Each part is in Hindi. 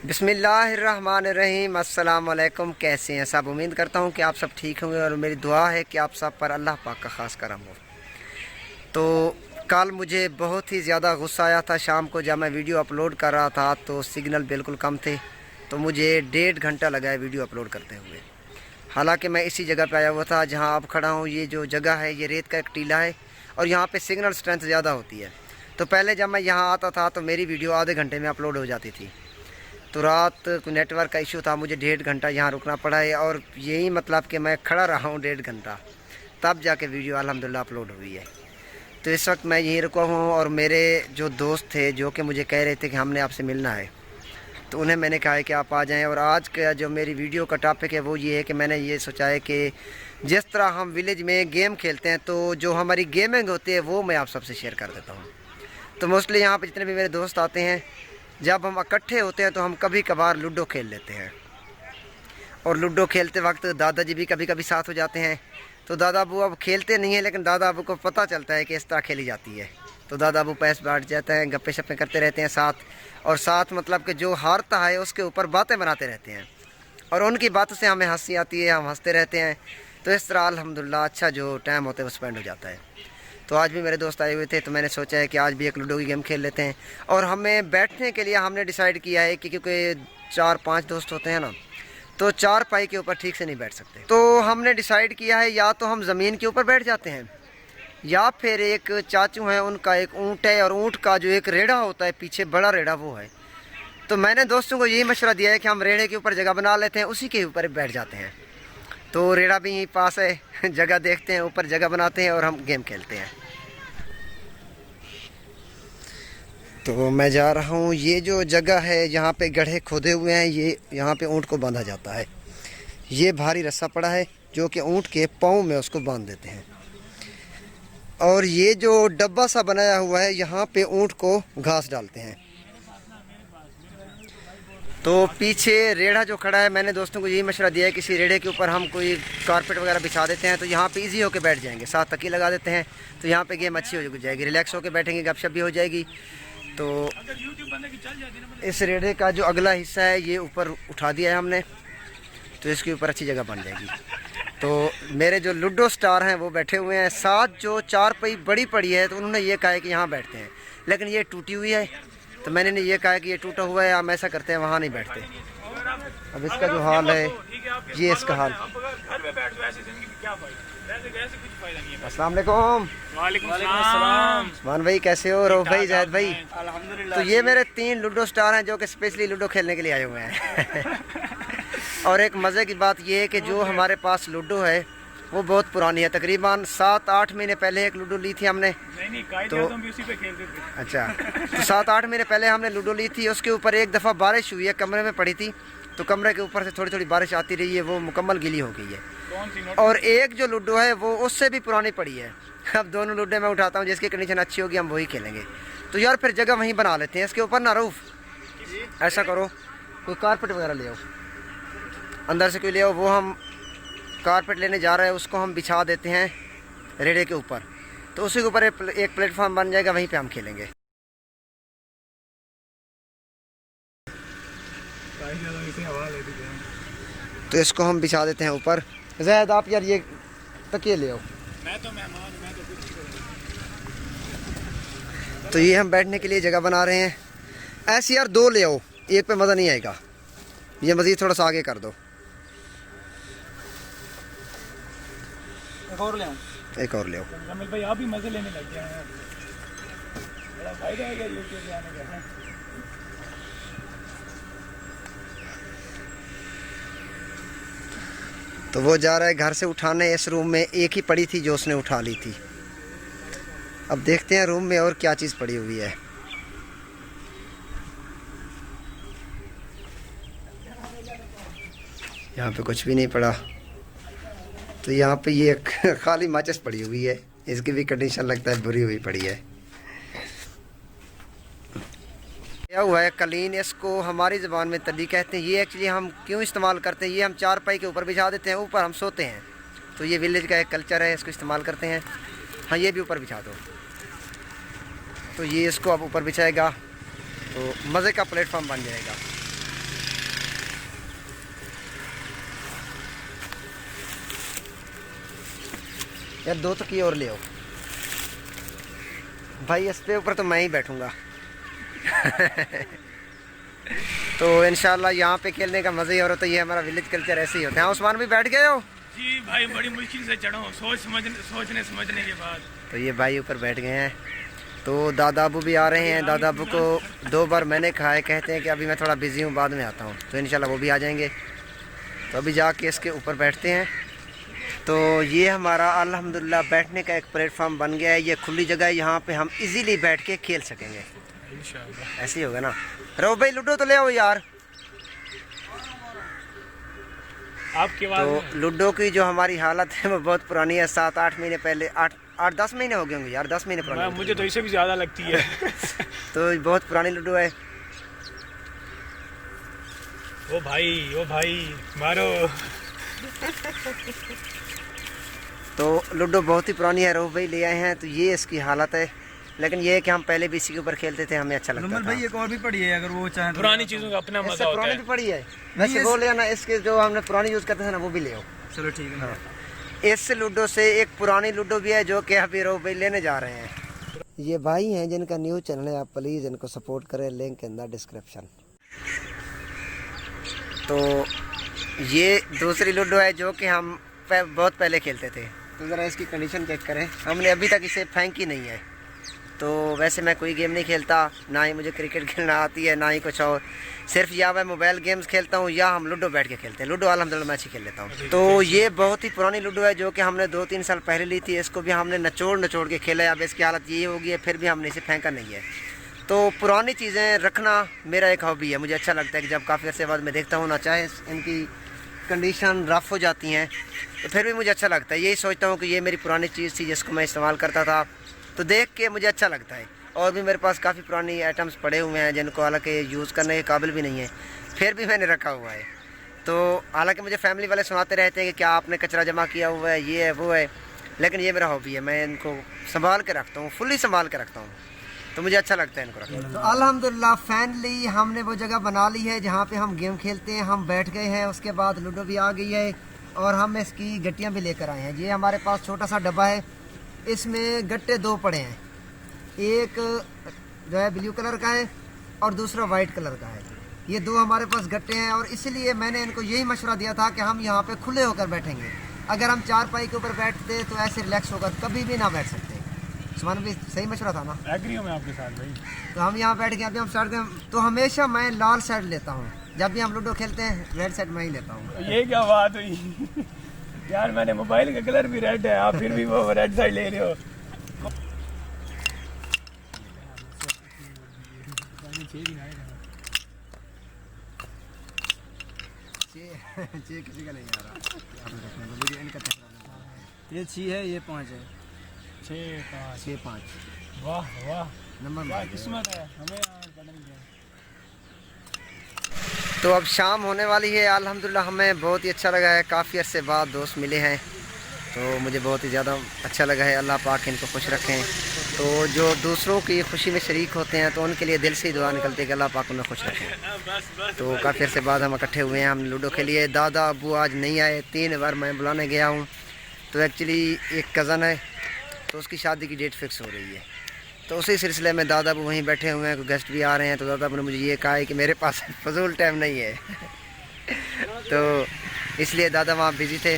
बिस्मिल्लाहिर्रहमानिर्रहीम। अस्सलाम वालेकुम। कैसे हैं सब? उम्मीद करता हूँ कि आप सब ठीक होंगे और मेरी दुआ है कि आप सब पर अल्लाह पाक का ख़ास करम हो। तो कल मुझे बहुत ही ज़्यादा गुस्सा आया था शाम को, जब मैं वीडियो अपलोड कर रहा था तो सिग्नल बिल्कुल कम थे, तो मुझे 1.5 घंटा लगा है वीडियो अपलोड करते हुए। हालांकि मैं इसी जगह पे आया हुआ था जहाँ अब खड़ा हूँ। ये जो जगह है ये रेत का एक टीला है और यहाँ पे सिग्नल स्ट्रेंथ ज़्यादा होती है। तो पहले जब मैं यहाँ आता था तो मेरी वीडियो आधे घंटे में अपलोड हो जाती थी। तो रात नेटवर्क का इशू था, मुझे 1.5 घंटा यहाँ रुकना पड़ा है और यही मतलब कि मैं खड़ा रहा हूँ 1.5 घंटा, तब जाके वीडियो अल्हम्दुलिल्लाह अपलोड हुई है। तो इस वक्त मैं यहीं रुका हूँ और मेरे जो दोस्त थे जो कि मुझे कह रहे थे कि हमने आपसे मिलना है, तो उन्हें मैंने कहा है कि आप आ जाएं। और आज का जो मेरी वीडियो का टॉपिक है वो ये है कि मैंने ये सोचा है कि जिस तरह हम विलेज में गेम खेलते हैं तो जो हमारी गेमिंग होती है वो मैं आप सबसे शेयर कर देता हूँ। तो मोस्टली यहाँ पर जितने भी मेरे दोस्त आते हैं, जब हम इकट्ठे होते हैं तो हम कभी कभार लूडो खेल लेते हैं। और लूडो खेलते वक्त दादाजी भी कभी कभी साथ हो जाते हैं। तो दादा अबू अब खेलते नहीं हैं, लेकिन दादा अबू को पता चलता है कि इस तरह खेली जाती है, तो दादा अबू पैस बैठ जाते हैं, गप्पे शप्पे करते रहते हैं साथ। और साथ मतलब कि जो हारता है उसके ऊपर बातें बनाते रहते हैं और उनकी बातों से हमें हंसी आती है, हम हंसते रहते हैं। तो इस तरह अल्हम्दुलिल्लाह अच्छा जो टाइम होता है वो स्पेंड हो जाता है। तो आज भी मेरे दोस्त आए हुए थे, तो मैंने सोचा है कि आज भी एक लूडो की गेम खेल लेते हैं। और हमें बैठने के लिए हमने डिसाइड किया है कि क्योंकि 4-5 दोस्त होते हैं ना, तो 4 पाई के ऊपर ठीक से नहीं बैठ सकते। तो हमने डिसाइड किया है या तो हम ज़मीन के ऊपर बैठ जाते हैं या फिर एक चाचू हैं उनका एक ऊँट है और ऊँट का जो एक रेड़ा होता है पीछे बड़ा रेड़ा वो है। तो मैंने दोस्तों को यही मशवरा दिया है कि हम रेड़े के ऊपर जगह बना लेते हैं, उसी के ऊपर बैठ जाते हैं। तो रेड़ा भी यहीं पास है, जगह देखते हैं, ऊपर जगह बनाते हैं और हम गेम खेलते हैं। तो मैं जा रहा हूँ, ये जो जगह है यहाँ पे गड्ढे खोदे हुए हैं, ये यहाँ पे ऊँट को बांधा जाता है। ये भारी रस्सा पड़ा है जो कि ऊँट के पाँव में उसको बांध देते हैं। और ये जो डब्बा सा बनाया हुआ है यहाँ पे ऊँट को घास डालते हैं। तो पीछे रेड़ा जो खड़ा है, मैंने दोस्तों को यही मशवरा दिया है किसी रेड़े के ऊपर हम कोई कारपेट वगैरह बिछा देते हैं तो यहाँ पे इजी होकर बैठ जाएंगे, साथ तकिए लगा देते हैं तो यहाँ पे गेम अच्छी हो जाएगी, रिलैक्स होकर बैठेंगे, गपशप भी हो जाएगी। तो इस रेड़े का जो अगला हिस्सा है ये ऊपर उठा दिया है हमने, तो इसके ऊपर अच्छी जगह बन जाएगी। तो मेरे जो लूडो स्टार हैं वो बैठे हुए हैं, साथ जो 4 पाई बड़ी पड़ी है तो उन्होंने ये कहा है कि यहाँ बैठते हैं, लेकिन ये टूटी हुई है। तो मैंने ये कहा कि ये टूटा हुआ है, हम ऐसा करते हैं वहाँ नहीं बैठते। अब इसका जो हाल है ये इसका हाल। अस्सलाम वालेकुम। वालेकुम सलाम। मान भाई कैसे हो? रऊफ भाई, जाहिद भाई। अल्हम्दुलिल्लाह। तो ये मेरे 3 लूडो स्टार हैं जो कि स्पेशली लूडो खेलने के लिए आए हुए हैं। और एक मज़े की बात ये है कि जो हमारे पास लूडो है वो बहुत पुरानी है, तकरीबन 7-8 महीने पहले एक लूडो ली थी हमने। तो हम भी उसी पे खेलते थे। अच्छा, तो 7-8 महीने पहले हमने लूडो ली थी। उसके ऊपर एक दफ़ा बारिश हुई है, कमरे में पड़ी थी, तो कमरे के ऊपर से थोड़ी थोड़ी बारिश आती रही है, वो मुकम्मल गीली हो गई है। और एक जो लूडो है वो उससे भी पुरानी पड़ी है। अब दोनों लूडो मैं उठाता हूँ, जिसकी कंडीशन अच्छी होगी हम वही खेलेंगे। तो यार फिर जगह वहीं बना लेते हैं इसके ऊपर ना। रऊफ ऐसा करो, कोई कारपेट वगैरह ले आओ, अंदर से कोई ले आओ। वो हम कारपेट लेने जा रहे हैं, उसको हम बिछा देते हैं रेड़े के ऊपर, तो उसी के ऊपर एक प्लेटफॉर्म बन जाएगा, वहीं पे हम खेलेंगे। तो इसको हम बिछा देते हैं ऊपर। ज़ैद आप यार ये तकिए ले आओ। मैं तो मेहमान, मैं तो कुछ नहीं। तो ये हम बैठने के लिए जगह बना रहे हैं। ऐसे यार 2 ले आओ, एक पे मज़ा नहीं आएगा। ये मज़ीद थोड़ा सा आगे कर दो। एक और ले आओ। एक और ले आओ। जमील भाई आप भी मजे लेने लग गए हैं, बड़ा फायदा है यूट्यूब पे आने का। तो वो जा रहा है घर से उठाने। इस रूम में एक ही पड़ी थी जो उसने उठा ली थी। अब देखते हैं रूम में और क्या चीज़ पड़ी हुई है। यहाँ पे कुछ भी नहीं पड़ा। तो यहाँ पे ये खाली माचिस पड़ी हुई है, इसकी भी कंडीशन लगता है बुरी हुई पड़ी है। क्या हुआ है कलीन, इसको हमारी ज़बान में तली कहते हैं। ये एक्चुअली हम क्यों इस्तेमाल करते हैं, ये हम 4 पाई के ऊपर बिछा देते हैं, ऊपर हम सोते हैं। तो ये विलेज का एक कल्चर है, इसको इस्तेमाल करते हैं। हाँ ये भी ऊपर बिछा दो। तो ये इसको अब ऊपर बिछाएगा तो मज़े का प्लेटफॉर्म बन जाएगा। यार 2 तो की और ले आओ भाई, इस पे ऊपर तो मैं ही बैठूंगा। तो इंशाल्लाह यहाँ पे खेलने का मज़ा ही और होता है। ये हमारा विलेज कल्चर ऐसे ही होता है। उस्मान भी बैठ गए हो? जी भाई, बड़ी मुश्किल से चढ़ा हूँ, सोचने समझने के बाद। तो ये भाई ऊपर बैठ गए हैं। तो दादा अबू भी आ रहे हैं। दादा अबू को 2 बार मैंने कहा है, कहते हैं कि अभी मैं थोड़ा बिज़ी हूँ, बाद में आता हूँ। तो इंशाल्लाह वो भी आ जाएंगे। तो अभी जाके इसके ऊपर बैठते हैं। तो ये हमारा अल्हम्दुलिल्लाह बैठने का एक प्लेटफॉर्म बन गया है। ये खुली जगह है, यहाँ पे हम इजीली बैठ के खेल सकेंगे। ऐसे ही होगा ना। रो भाई लूडो तो ले आओ यार। आपके बाद तो लूडो की जो हमारी हालत है वो बहुत पुरानी है। 7-8 महीने पहले, 8-10 महीने हो गए होंगे यार, 10 महीने पुरानी। मुझे तो इससे भी ज़्यादा लगती है। तो बहुत पुरानी लूडो है। ओ भाई मारो। तो लूडो बहुत ही पुरानी है। रोह भाई ले आए हैं। तो ये इसकी हालत है। लेकिन ये है कि हम पहले भी इसी के ऊपर खेलते थे, हमें अच्छा लगता था। भाई एक और भी पड़ी है, अगर वो चाहे तो। पुरानी चीज़ों का अपना मजा होता पुरानी है। भी पड़ी है वैसे, वो ले आना। इसके जो हमने पुरानी यूज़ करते थे ना, वो भी ले आओ। चलो ठीक है। हाँ, इस लूडो से एक पुरानी लूडो भी है जो कि अभी रोह भाई लेने जा रहे हैं। ये भाई हैं जिनका न्यू चैनल है, आप प्लीज़ इनको सपोर्ट करें, लिंक के अंदर डिस्क्रिप्शन। तो ये दूसरी लूडो है जो कि हम बहुत पहले खेलते थे। तो ज़रा इसकी कंडीशन चेक करें। हमने अभी तक इसे फेंकी नहीं है। तो वैसे मैं कोई गेम नहीं खेलता, ना ही मुझे क्रिकेट खेलना आती है, ना ही कुछ और। सिर्फ या मैं मोबाइल गेम्स खेलता हूँ या हम लूडो बैठ के खेलते हैं। लूडो अल्हम्दुलिल्लाह मैं अच्छी खेल लेता हूँ। तो ये बहुत ही पुरानी लूडो है जो कि हमने 2-3 साल पहले ली थी। इसको भी हमने नचोड़ के खेला है। अब इसकी हालत ये होगी है, फिर भी हमने इसे फेंका नहीं है। तो पुरानी चीज़ें रखना मेरा एक हॉबी है। मुझे अच्छा लगता है कि जब काफ़ी अर्से बाद मैं देखता हूँ ना, चाहे इनकी कंडीशन रफ़ हो जाती हैं, तो फिर भी मुझे अच्छा लगता है। यही सोचता हूँ कि ये मेरी पुरानी चीज़ थी जिसको मैं इस्तेमाल करता था, तो देख के मुझे अच्छा लगता है। और भी मेरे पास काफ़ी पुरानी आइटम्स पड़े हुए हैं जिनको हालांकि यूज़ करने के काबिल भी नहीं है, फिर भी मैंने रखा हुआ है। तो हालांकि मुझे फैमिली वाले सुनाते रहते हैं कि क्या आपने कचरा जमा किया हुआ है, ये है वो है, लेकिन ये मेरा हॉबी है। मैं इनको संभाल के रखता हूँ, फुल्ली संभाल के रखता हूँ। तो मुझे अच्छा लगता है इनको रखना। तो अल्हम्दुलिल्लाह फाइनली हमने वो जगह बना ली है जहाँ पे हम गेम खेलते हैं। हम बैठ गए हैं। उसके बाद लूडो भी आ गई है और हम इसकी गट्टियाँ भी लेकर आए हैं। ये हमारे पास छोटा सा डब्बा है, इसमें गट्टे 2 पड़े हैं। एक जो है ब्लू कलर का है और दूसरा वाइट कलर का है। ये 2 हमारे पास गट्टे हैं और इसलिए मैंने इनको यही मशवरा दिया था कि हम यहाँ पे खुले होकर बैठेंगे। अगर हम चारपाई के ऊपर बैठते तो ऐसे रिलैक्स होकर कभी भी ना बैठ सकते। सुमान भी सही मशवरा था ना? एग्री हूं मैं आपके साथ भाई। तो हम यहाँ बैठ गए। अभी हम स्टार्ट करें तो हमेशा मैं लाल साइड लेता हूँ। जब भी हम लूडो खेलते हैं रेड साइड मैं ही लेता हूँ। ये क्या बात हुई यार, मैंने मोबाइल का कलर भी रेड है, आप फिर भी वो रेड साइड ले रहे हो। किसी का नहीं आ रहा। ये 6 है, ये 5 है। 6-5। वाह वाह, नंबर क्या किस्मत है हमें कदम दिया। तो अब शाम होने वाली है। अल्हम्दुलिल्लाह हमें बहुत ही अच्छा लगा है। काफ़ी अरसे बाद दोस्त मिले हैं, तो मुझे बहुत ही ज़्यादा अच्छा लगा है। अल्लाह पाक इनको खुश रखें। तो जो दूसरों की खुशी में शरीक होते हैं तो उनके लिए दिल से ही दुआ निकलती है कि अल्लाह पाक उन्हें खुश रखें। तो काफ़ी अरसे बाद हम इकट्ठे हुए हैं, हम लूडो के लिए। दादा अबू आज नहीं आए, 3 बार मैं बुलाने गया हूँ। तो एक्चुअली एक कज़न है, तो उसकी शादी की डेट फिक्स हो रही है। तो उसी सिलसिले में दादा अबू वहीं बैठे हुए हैं, गेस्ट भी आ रहे हैं। तो दादा अबू ने मुझे ये कहा है कि मेरे पास फजूल टाइम नहीं है। तो इसलिए दादा वहाँ बिज़ी थे।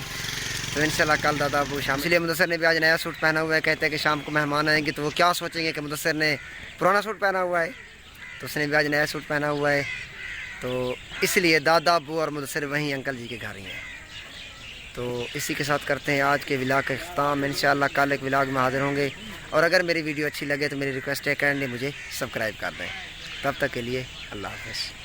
तो इंशाल्लाह कल दादा अबू शाम, इसलिए मुदस्सिर ने भी आज नया सूट पहना हुआ है। कहते हैं कि शाम को मेहमान आएंगे तो वो क्या सोचेंगे कि मुदस्सिर ने पुराना सूट पहना हुआ है। तो उसने भी आज नया सूट पहना हुआ है। तो इसलिए दादा अबू और मुदस्सिर वहीं अंकल जी के घर ही हैं। तो इसी के साथ करते हैं आज के व्लॉग का इख्तिताम। इंशाल्लाह कल एक व्लॉग में हाजिर होंगे। और अगर मेरी वीडियो अच्छी लगे तो मेरी रिक्वेस्ट है काइंडली मुझे सब्सक्राइब कर दें। तब तक के लिए अल्लाह हाफ़िज़।